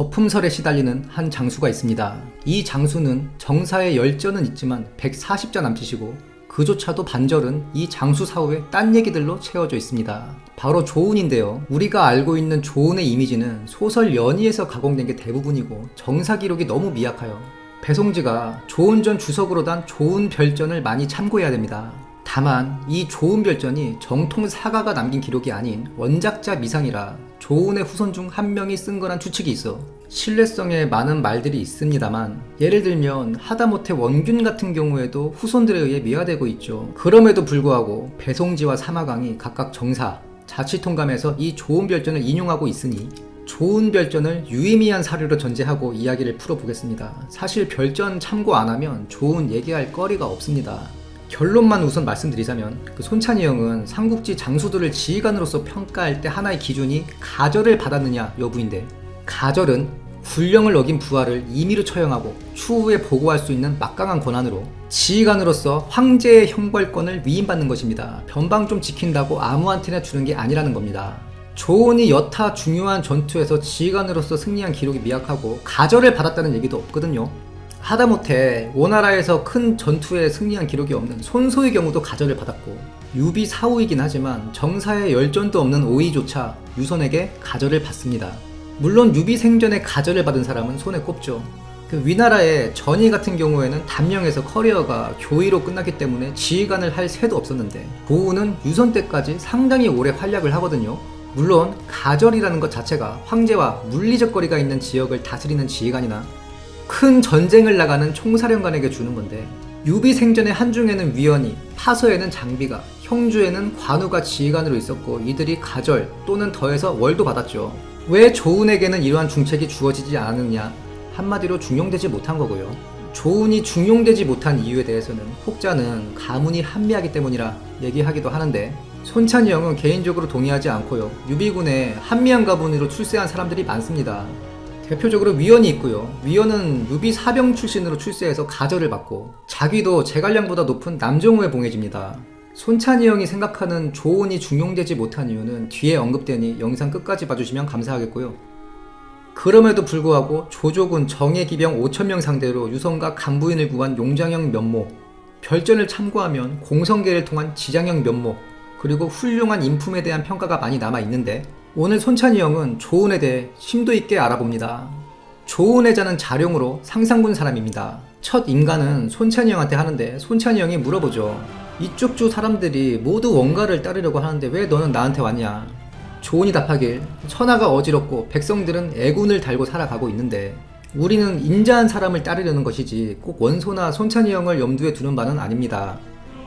거품설에 시달리는 한 장수가 있습니다. 이 장수는 정사의 열전은 있지만 140자 남짓이고 그조차도 반절은 이 장수 사후의 딴 얘기들로 채워져 있습니다. 바로 조운인데요. 우리가 알고 있는 조운의 이미지는 소설 연의에서 가공된 게 대부분이고 정사 기록이 너무 미약하여 배송지가 조운전 주석으로 단 조운별전을 많이 참고해야 됩니다. 다만 이 조운별전이 정통 사가가 남긴 기록이 아닌 원작자 미상이라 조운의 후손 중 한 명이 쓴 거란 추측이 있어 신뢰성에 많은 말들이 있습니다만, 예를 들면 하다못해 원균 같은 경우에도 후손들에 의해 미화되고 있죠. 그럼에도 불구하고 배송지와 사마강이 각각 정사, 자치통감에서 이 조운별전을 인용하고 있으니 조운별전을 유의미한 사료로 전제하고 이야기를 풀어보겠습니다. 사실 별전 참고 안하면 조운 얘기할 거리가 없습니다. 결론만 우선 말씀드리자면 손찬희 형은 삼국지 장수들을 지휘관으로서 평가할 때 하나의 기준이 가절을 받았느냐 여부인데, 가절은 군령을 어긴 부하를 임의로 처형하고 추후에 보고할 수 있는 막강한 권한으로 지휘관으로서 황제의 형벌권을 위임받는 것입니다. 변방 좀 지킨다고 아무한테나 주는 게 아니라는 겁니다. 조운이 여타 중요한 전투에서 지휘관으로서 승리한 기록이 미약하고 가절을 받았다는 얘기도 없거든요. 하다못해 오나라에서 큰 전투에 승리한 기록이 없는 손소의 경우도 가절을 받았고, 유비 사후이긴 하지만 정사의 열전도 없는 오이조차 유선에게 가절을 받습니다. 물론 유비 생전에 가절을 받은 사람은 손에 꼽죠. 위나라의 전이 같은 경우에는 단명해서 커리어가 교위로 끝났기 때문에 지휘관을 할 새도 없었는데, 조운은 유선 때까지 상당히 오래 활약을 하거든요. 물론 가절이라는 것 자체가 황제와 물리적 거리가 있는 지역을 다스리는 지휘관이나 큰 전쟁을 나가는 총사령관에게 주는 건데, 유비 생전의 한중에는 위원이, 파서에는 장비가, 형주에는 관우가 지휘관으로 있었고 이들이 가절 또는 더해서 월도 받았죠. 왜 조운에게는 이러한 중책이 주어지지 않았느냐? 한마디로 중용되지 못한 거고요. 조운이 중용되지 못한 이유에 대해서는 혹자는 가문이 한미하기 때문이라 얘기하기도 하는데, 손찬희 형은 개인적으로 동의하지 않고요. 유비군에 한미한 가문으로 출세한 사람들이 많습니다. 대표적으로 위원이 있고요. 위원은 유비 사병 출신으로 출세해서 가절을 받고 자기도 제갈량보다 높은 남정후에 봉해집니다. 손찬희 형이 생각하는 조운이 중용되지 못한 이유는 뒤에 언급되니 영상 끝까지 봐주시면 감사하겠고요. 그럼에도 불구하고 조조군 정예기병 5,000명 상대로 유성과 간부인을 구한 용장형 면모, 별전을 참고하면 공성계를 통한 지장형 면모, 그리고 훌륭한 인품에 대한 평가가 많이 남아있는데, 오늘 손찬희 형은 조운에 대해 심도 있게 알아봅니다. 조운의 자는 자룡으로 상상군 사람입니다. 첫 인간은 손찬희 형한테 하는데 손찬희 형이 물어보죠. 이쪽 주 사람들이 모두 원가를 따르려고 하는데 왜 너는 나한테 왔냐? 조운이 답하길, 천하가 어지럽고 백성들은 애군을 달고 살아가고 있는데 우리는 인자한 사람을 따르려는 것이지 꼭 원소나 손찬희 형을 염두에 두는 바는 아닙니다.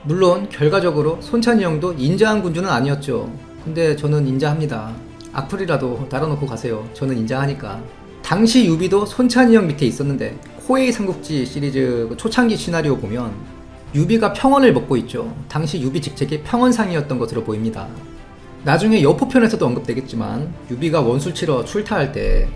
물론 결과적으로 손찬희 형도 인자한 군주는 아니었죠. 근데 저는 인자합니다. 악플이라도 달아놓고 가세요. 저는 인자하니까. 당시 유비도 손찬희 형 밑에 있었는데, 코에이 삼국지 시리즈 초창기 시나리오 보면 유비가 평원을 먹고 있죠. 당시 유비 직책이 평원상이었던 것으로 보입니다. 나중에 여포편에서도 언급되겠지만 유비가 원술 치러 출타할 때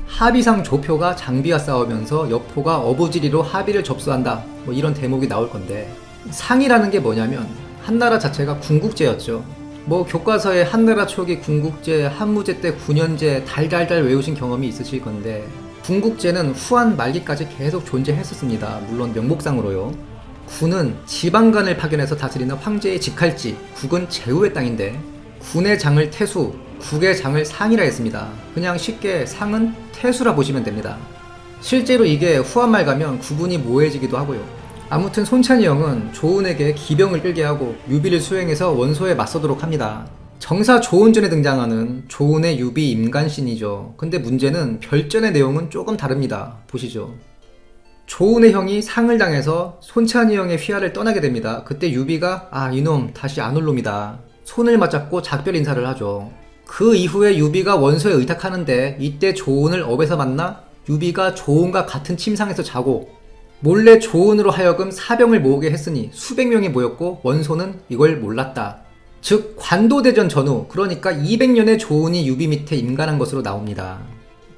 하비상 조표가 장비와 싸우면서 여포가 어부지리로 하비를 접수한다, 뭐 이런 대목이 나올 건데, 상이라는 게 뭐냐면 한나라 자체가 군국제였죠. 뭐 교과서에 한나라 초기 군국제, 한무제 때 9년제 달달달 외우신 경험이 있으실 건데, 군국제는 후한 말기까지 계속 존재했었습니다. 물론 명목상으로요. 군은 지방관을 파견해서 다스리는 황제의 직할지, 국은 제후의 땅인데 군의 장을 태수, 국의 장을 상이라 했습니다. 그냥 쉽게 상은 태수라 보시면 됩니다. 실제로 이게 후한 말 가면 구분이 모호해지기도 하고요. 아무튼 손찬희 형은 조운에게 기병을 끌게 하고 유비를 수행해서 원소에 맞서도록 합니다. 정사 조운전에 등장하는 조운의 유비 임간신이죠. 근데 문제는 별전의 내용은 조금 다릅니다. 보시죠. 조운의 형이 상을 당해서 손찬희 형의 휘하를 떠나게 됩니다. 그때 유비가 이놈 다시 안 올 놈이다, 손을 맞잡고 작별 인사를 하죠. 그 이후에 유비가 원소에 의탁하는데, 이때 조운을 업에서 만나 유비가 조운과 같은 침상에서 자고 몰래 조운으로 하여금 사병을 모으게 했으니 수백 명이 모였고 원소는 이걸 몰랐다. 즉 관도대전 전후, 그러니까 200년의 조운이 유비 밑에 임간한 것으로 나옵니다.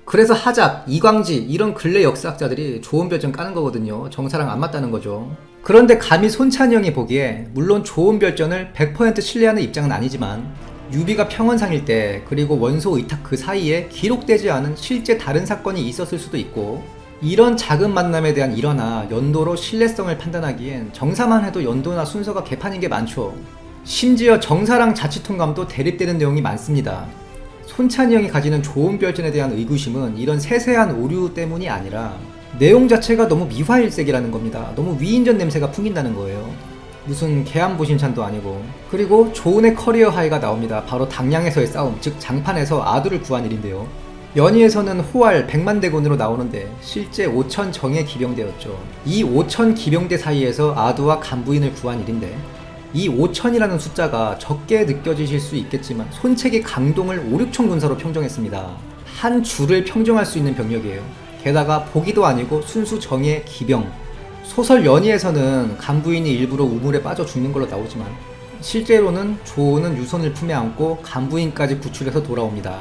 그래서 하작, 이광지 이런 근래 역사학자들이 조운별전 까는 거거든요. 정사랑 안 맞다는 거죠. 그런데 감히 손찬희 형이 보기에, 물론 조운별전을 100% 신뢰하는 입장은 아니지만 유비가 평원상일 때 그리고 원소 의탁 그 사이에 기록되지 않은 실제 다른 사건이 있었을 수도 있고, 이런 작은 만남에 대한 일화나 연도로 신뢰성을 판단하기엔 정사만 해도 연도나 순서가 개판인 게 많죠. 심지어 정사랑 자치통감도 대립되는 내용이 많습니다. 손찬이 형이 가지는 좋은 별전에 대한 의구심은 이런 세세한 오류 때문이 아니라 내용 자체가 너무 미화일색이라는 겁니다. 너무 위인전 냄새가 풍긴다는 거예요. 무슨 계암보신찬도 아니고. 그리고 조은의 커리어 하이가 나옵니다. 바로 당량에서의 싸움, 즉 장판에서 아두를 구한 일인데요. 연희에서는 호알 100만 대군으로 나오는데 실제 5천 정예 기병대였죠. 이 5천 기병대 사이에서 아두와 간부인을 구한 일인데, 이 5천이라는 숫자가 적게 느껴지실 수 있겠지만 손책의 강동을 5, 6천 군사로 평정했습니다. 한 주를 평정할 수 있는 병력이에요. 게다가 보기도 아니고 순수 정예 기병. 소설 연희에서는 간부인이 일부러 우물에 빠져 죽는 걸로 나오지만 실제로는 조은은 유선을 품에 안고 간부인까지 구출해서 돌아옵니다.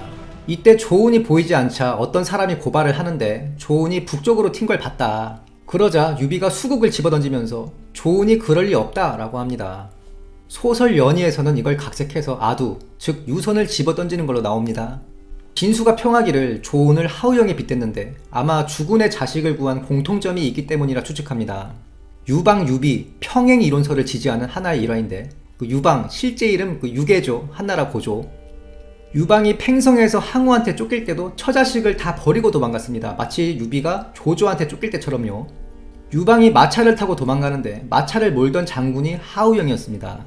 이때 조은이 보이지 않자 어떤 사람이 고발을 하는데 조은이 북쪽으로 튄 걸 봤다. 그러자 유비가 수국을 집어던지면서 조은이 그럴 리 없다 라고 합니다. 소설 연희에서는 이걸 각색해서 아두, 즉 유선을 집어던지는 걸로 나옵니다. 진수가 평하기를 조은을 하우영에 빗댔는데 아마 주군의 자식을 구한 공통점이 있기 때문이라 추측합니다. 유방 유비 평행 이론설을 지지하는 하나의 일화인데, 그 유방 실제 이름 유계조, 한나라 고조. 유방이 팽성에서 항우한테 쫓길 때도 처자식을 다 버리고 도망갔습니다. 마치 유비가 조조한테 쫓길 때처럼요. 유방이 마차를 타고 도망가는데 마차를 몰던 장군이 하우영이었습니다.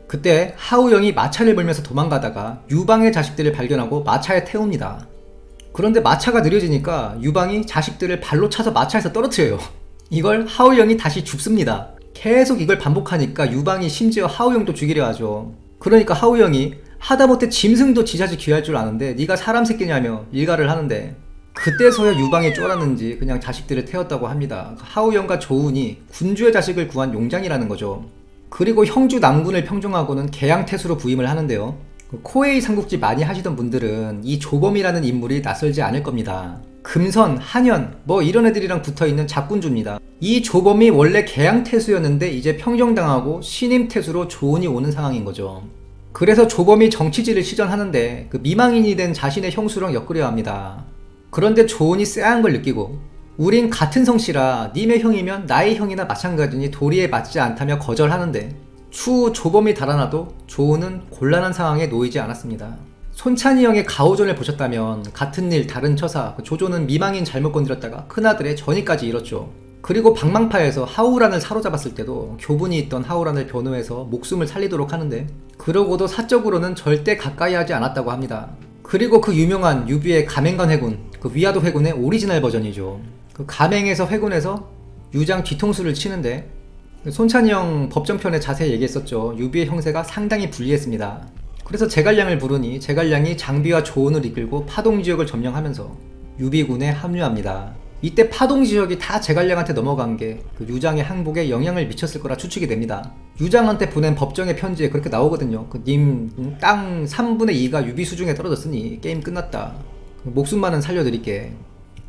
그때 하우영이 마차를 몰면서 도망가다가 유방의 자식들을 발견하고 마차에 태웁니다. 그런데 마차가 느려지니까 유방이 자식들을 발로 차서 마차에서 떨어뜨려요. 이걸 하우영이 다시 죽습니다. 계속 이걸 반복하니까 유방이 심지어 하우영도 죽이려 하죠. 그러니까 하우영이 하다못해 짐승도 지자지 귀할 줄 아는데 네가 사람 새끼냐며 일갈을 하는데, 그때서야 유방이 쫄았는지 그냥 자식들을 태웠다고 합니다. 하우영과 조은이 군주의 자식을 구한 용장이라는 거죠. 그리고 형주 남군을 평정하고는 개양태수로 부임을 하는데요. 코에이 삼국지 많이 하시던 분들은 이 조범이라는 인물이 낯설지 않을 겁니다. 금선, 한현 뭐 이런 애들이랑 붙어있는 잡군주입니다. 이 조범이 원래 개양태수였는데 이제 평정당하고 신임태수로 조은이 오는 상황인 거죠. 그래서 조범이 정치지를 시전하는데 그 미망인이 된 자신의 형수랑 엮으려 합니다. 그런데 조은이 쎄한 걸 느끼고 우린 같은 성씨라 님의 형이면 나의 형이나 마찬가지니 도리에 맞지 않다며 거절하는데, 추후 조범이 달아나도 조은은 곤란한 상황에 놓이지 않았습니다. 손찬이 형의 가오전을 보셨다면 같은 일 다른 처사, 조조는 미망인 잘못 건드렸다가 큰아들의 전이까지 잃었죠. 그리고 방망파에서 하우란을 사로잡았을 때도 교분이 있던 하우란을 변호해서 목숨을 살리도록 하는데, 그러고도 사적으로는 절대 가까이 하지 않았다고 합니다. 그리고 그 유명한 유비의 가맹간 회군, 그 위화도 회군의 오리지널 버전이죠. 그 가맹에서 회군에서 유장 뒤통수를 치는데, 손찬이 형 법정편에 자세히 얘기했었죠. 유비의 형세가 상당히 불리했습니다. 그래서 제갈량을 부르니 제갈량이 장비와 조은을 이끌고 파동지역을 점령하면서 유비군에 합류합니다. 이때 파동지역이 다 제갈량한테 넘어간 게 그 유장의 항복에 영향을 미쳤을 거라 추측이 됩니다. 유장한테 보낸 법정의 편지에 그렇게 나오거든요. 그 님 땅 3분의 2가 유비 수중에 떨어졌으니 게임 끝났다. 목숨만은 살려드릴게.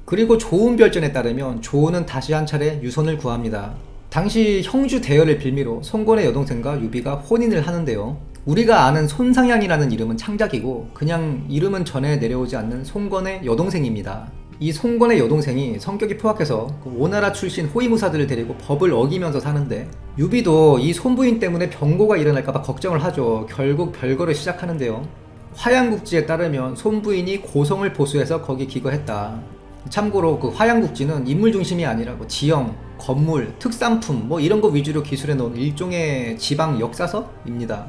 그리고 조은 별전에 따르면 조은은 다시 한 차례 유선을 구합니다. 당시 형주 대열을 빌미로 송건의 여동생과 유비가 혼인을 하는데요. 우리가 아는 손상향이라는 이름은 창작이고 그냥 이름은 전에 내려오지 않는 송건의 여동생입니다. 이 송건의 여동생이 성격이 포악해서 오나라 출신 호위무사들을 데리고 법을 어기면서 사는데, 유비도 이 손부인 때문에 병고가 일어날까봐 걱정을 하죠. 결국 별거를 시작하는데요. 화양국지에 따르면 손부인이 고성을 보수해서 거기 기거했다. 참고로 그 화양국지는 인물 중심이 아니라 지형, 건물, 특산품 뭐 이런 거 위주로 기술해 놓은 일종의 지방 역사서입니다.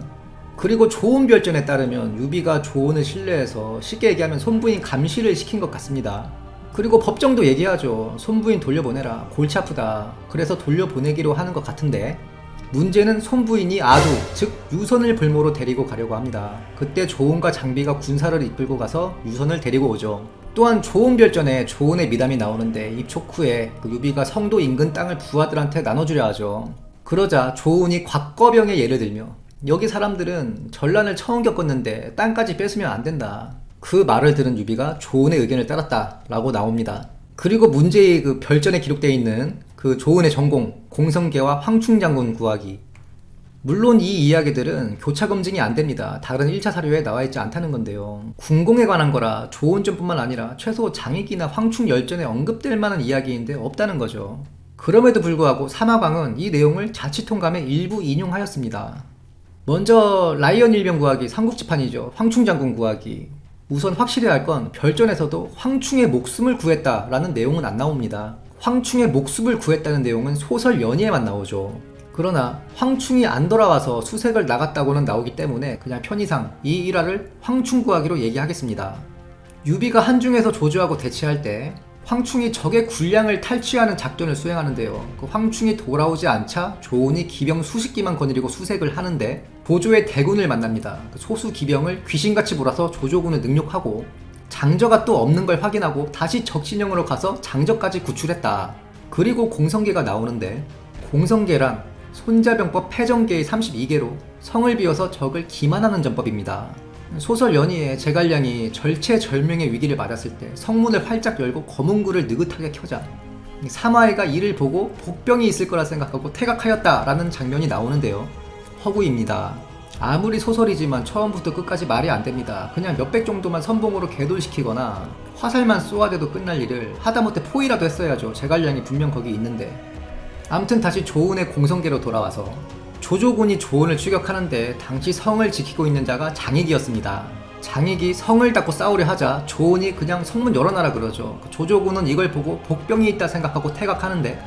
그리고 조은 별전에 따르면 유비가 조은을 신뢰해서 쉽게 얘기하면 손부인 감시를 시킨 것 같습니다. 그리고 법정도 얘기하죠. 손부인 돌려보내라. 골치 아프다. 그래서 돌려보내기로 하는 것 같은데, 문제는 손부인이 아두, 즉 유선을 볼모로 데리고 가려고 합니다. 그때 조은과 장비가 군사를 이끌고 가서 유선을 데리고 오죠. 또한 조은 별전에 조은의 미담이 나오는데, 입촉 후에 그 유비가 성도 인근 땅을 부하들한테 나눠주려 하죠. 그러자 조은이 곽거병의 예를 들며 여기 사람들은 전란을 처음 겪었는데 땅까지 뺏으면 안 된다. 그 말을 들은 유비가 조은의 의견을 따랐다 라고 나옵니다. 그리고 문제의 그 별전에 기록되어 있는 그 조은의 전공 공성계와 황충장군 구하기, 물론 이 이야기들은 교차 검증이 안 됩니다. 다른 1차 사료에 나와 있지 않다는 건데요. 군공에 관한 거라 조은전뿐만 아니라 최소 장익이나 황충열전에 언급될 만한 이야기인데 없다는 거죠. 그럼에도 불구하고 사마광은 이 내용을 자치통감에 일부 인용하였습니다. 먼저 라이언 일병 구하기 삼국지판이죠. 황충장군 구하기. 우선 확실히 할 건 별전에서도 황충의 목숨을 구했다라는 내용은 안 나옵니다. 황충의 목숨을 구했다는 내용은 소설 연의에만 나오죠. 그러나 황충이 안 돌아와서 수색을 나갔다고는 나오기 때문에 그냥 편의상 이 일화를 황충 구하기로 얘기하겠습니다. 유비가 한중에서 조조하고 대치할 때 황충이 적의 군량을 탈취하는 작전을 수행하는데요. 그 황충이 돌아오지 않자 조은이 기병 수십 기만 거느리고 수색을 하는데 조조의 대군을 만납니다. 그 소수 기병을 귀신같이 몰아서 조조군을 능욕하고 장저가 또 없는 걸 확인하고 다시 적진영으로 가서 장저까지 구출했다. 그리고 공성계가 나오는데 공성계란 손자병법 패전계의 32개로 성을 비워서 적을 기만하는 전법입니다. 소설 연의에 제갈량이 절체절명의 위기를 맞았을 때 성문을 활짝 열고 검은굴을 느긋하게 켜자 사마이가 이를 보고 복병이 있을 거라 생각하고 퇴각하였다라는 장면이 나오는데요. 허구입니다. 아무리 소설이지만 처음부터 끝까지 말이 안 됩니다. 그냥 몇백 정도만 선봉으로 개돌시키거나 화살만 쏘아대도 끝날 일을 하다못해 포위라도 했어야죠. 제갈량이 분명 거기 있는데. 아무튼 다시 조은의 공성계로 돌아와서 조조군이 조은을 추격하는데 당시 성을 지키고 있는 자가 장익이었습니다. 장익이 성을 닫고 싸우려 하자 조은이 그냥 성문 열어놔라 그러죠. 조조군은 이걸 보고 복병이 있다 생각하고 퇴각하는데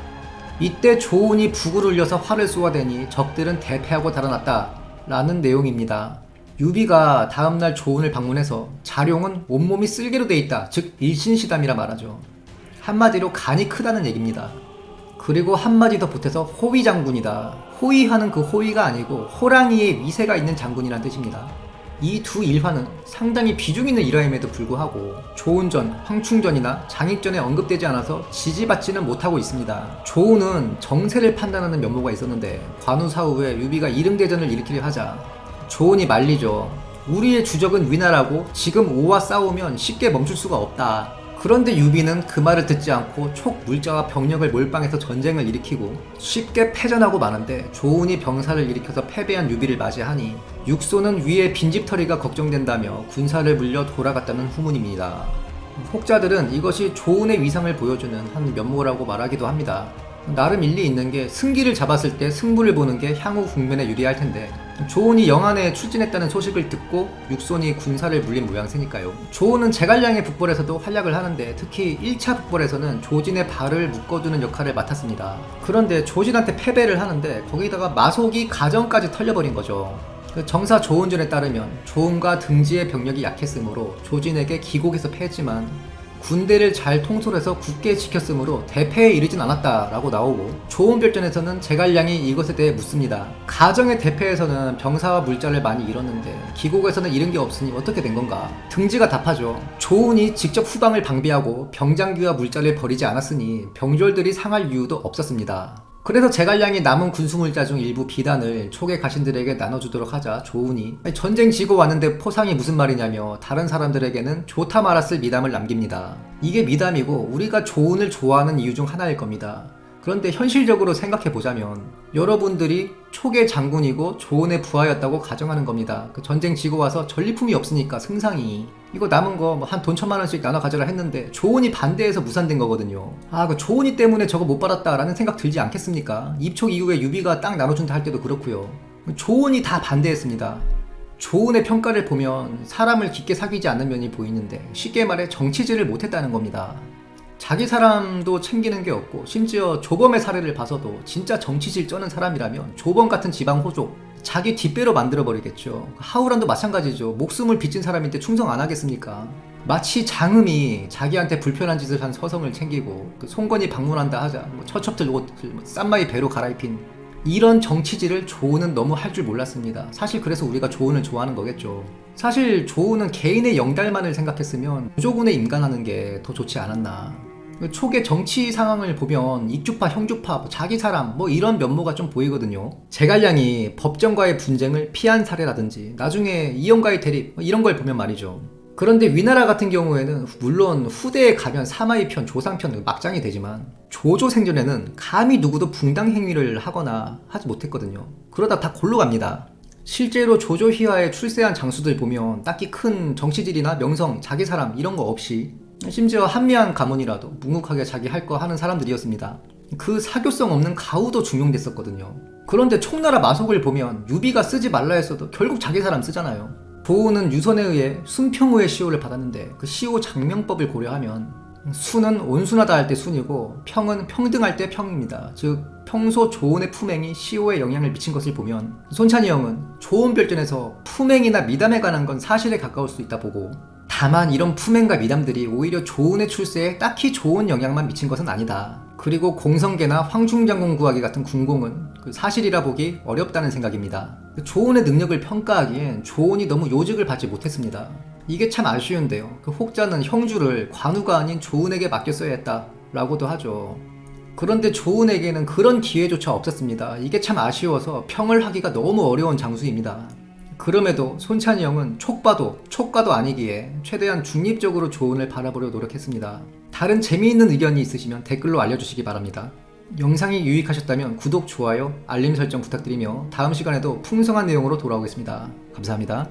이때 조은이 북을 울려서 활을 쏘아대니 적들은 대패하고 달아났다 라는 내용입니다. 유비가 다음날 조은을 방문해서 자룡은 온몸이 쓸개로 돼 있다, 즉 일신시담이라 말하죠. 한마디로 간이 크다는 얘기입니다. 그리고 한마디 더 보태서 호위 장군이다. 호위하는 그 호위가 아니고 호랑이의 위세가 있는 장군이란 뜻입니다. 이 두 일화는 상당히 비중 있는 일화임에도 불구하고 조은전, 황충전이나 장익전에 언급되지 않아서 지지받지는 못하고 있습니다. 조은은 정세를 판단하는 면모가 있었는데 관우사후에 유비가 이릉대전을 일으키려 하자 조은이 말리죠. 우리의 주적은 위나라고 지금 오와 싸우면 쉽게 멈출 수가 없다. 그런데 유비는 그 말을 듣지 않고 촉 물자와 병력을 몰빵해서 전쟁을 일으키고 쉽게 패전하고 마는데 조은이 병사를 일으켜서 패배한 유비를 맞이하니 육소는 위에 빈집털이가 걱정된다며 군사를 물려 돌아갔다는 후문입니다. 혹자들은 이것이 조은의 위상을 보여주는 한 면모라고 말하기도 합니다. 나름 일리 있는 게 승기를 잡았을 때 승부를 보는 게 향후 국면에 유리할 텐데 조은이 영안에 출진했다는 소식을 듣고 육손이 군사를 물린 모양새니까요. 조은은 제갈량의 북벌에서도 활약을 하는데 특히 1차 북벌에서는 조진의 발을 묶어주는 역할을 맡았습니다. 그런데 조진한테 패배를 하는데 거기다가 마속이 가정까지 털려버린 거죠. 정사 조은전에 따르면 조은과 등지의 병력이 약했으므로 조진에게 기곡해서 패했지만 군대를 잘 통솔해서 굳게 지켰으므로 대패에 이르진 않았다라고 나오고 조은별전에서는 제갈량이 이것에 대해 묻습니다. 가정의 대패에서는 병사와 물자를 많이 잃었는데 기곡에서는 잃은 게 없으니 어떻게 된 건가? 등지가 답하죠. 조은이 직접 후방을 방비하고 병장기와 물자를 버리지 않았으니 병졸들이 상할 이유도 없었습니다. 그래서 제갈량이 남은 군수물자 중 일부 비단을 촉의 가신들에게 나눠주도록 하자 조은이 전쟁 지고 왔는데 포상이 무슨 말이냐며 다른 사람들에게는 좋다 말았을 미담을 남깁니다. 이게 미담이고 우리가 조은을 좋아하는 이유 중 하나일 겁니다. 그런데 현실적으로 생각해보자면 여러분들이 촉의 장군이고 조은의 부하였다고 가정하는 겁니다. 그 전쟁 지고 와서 전리품이 없으니까 승상이 이거 남은 거 한 돈 1,000만 원씩 나눠 가져라 했는데 조은이 반대해서 무산된 거거든요. 그 조은이 때문에 저거 못 받았다라는 생각 들지 않겠습니까? 입촉 이후에 유비가 땅 나눠준다 할 때도 그렇고요. 조은이 다 반대했습니다. 조은의 평가를 보면 사람을 깊게 사귀지 않는 면이 보이는데 쉽게 말해 정치질을 못했다는 겁니다. 자기 사람도 챙기는 게 없고 심지어 조범의 사례를 봐서도 진짜 정치질 쩌는 사람이라면 조범 같은 지방 호족 자기 뒷배로 만들어버리겠죠. 하우란도 마찬가지죠. 목숨을 빚진 사람인데 충성 안 하겠습니까? 마치 장음이 자기한테 불편한 짓을 한 서성을 챙기고 송건이 방문한다 하자 처첩들 옷 쌈마이 배로 갈아입힌 이런 정치질을 조은은 너무 할 줄 몰랐습니다. 사실 그래서 우리가 조은을 좋아하는 거겠죠. 사실 조은은 개인의 영달만을 생각했으면 조조군에 임관하는 게 더 좋지 않았나. 촉의 정치 상황을 보면 ik주파, 형주파, 자기 사람 이런 면모가 좀 보이거든요. 제갈량이 법정과의 분쟁을 피한 사례라든지 나중에 이영과의 대립 이런 걸 보면 말이죠. 그런데 위나라 같은 경우에는 물론 후대에 가면 사마이 편, 조상편 막장이 되지만 조조 생전에는 감히 누구도 붕당 행위를 하거나 하지 못했거든요. 그러다 다 골로 갑니다. 실제로 조조 휘하에 출세한 장수들 보면 딱히 큰 정치질이나 명성, 자기 사람 이런 거 없이 심지어 한미한 가문이라도 묵묵하게 자기 할 거 하는 사람들이었습니다. 그 사교성 없는 가우도 중용됐었거든요. 그런데 총나라 마속을 보면 유비가 쓰지 말라 했어도 결국 자기 사람 쓰잖아요. 조우는 유선에 의해 순평후의 시호를 받았는데 그 시호 장명법을 고려하면 순은 온순하다 할 때 순이고 평은 평등할 때 평입니다. 즉 평소 조은의 품행이 시호에 영향을 미친 것을 보면 손찬희 형은 조은별전에서 품행이나 미담에 관한 건 사실에 가까울 수 있다 보고, 다만 이런 품행과 미담들이 오히려 조은의 출세에 딱히 좋은 영향만 미친 것은 아니다. 그리고 공성계나 황중장군 구하기 같은 군공은 그 사실이라 보기 어렵다는 생각입니다. 조은의 능력을 평가하기엔 조은이 너무 요직을 받지 못했습니다. 이게 참 아쉬운데요. 그 혹자는 형주를 관우가 아닌 조은에게 맡겼어야 했다라고도 하죠. 그런데 조은에게는 그런 기회조차 없었습니다. 이게 참 아쉬워서 평을 하기가 너무 어려운 장수입니다. 그럼에도 손찬희 형은 촉과도 아니기에 최대한 중립적으로 조은을 바라보려 노력했습니다. 다른 재미있는 의견이 있으시면 댓글로 알려주시기 바랍니다. 영상이 유익하셨다면 구독, 좋아요, 알림 설정 부탁드리며 다음 시간에도 풍성한 내용으로 돌아오겠습니다. 감사합니다.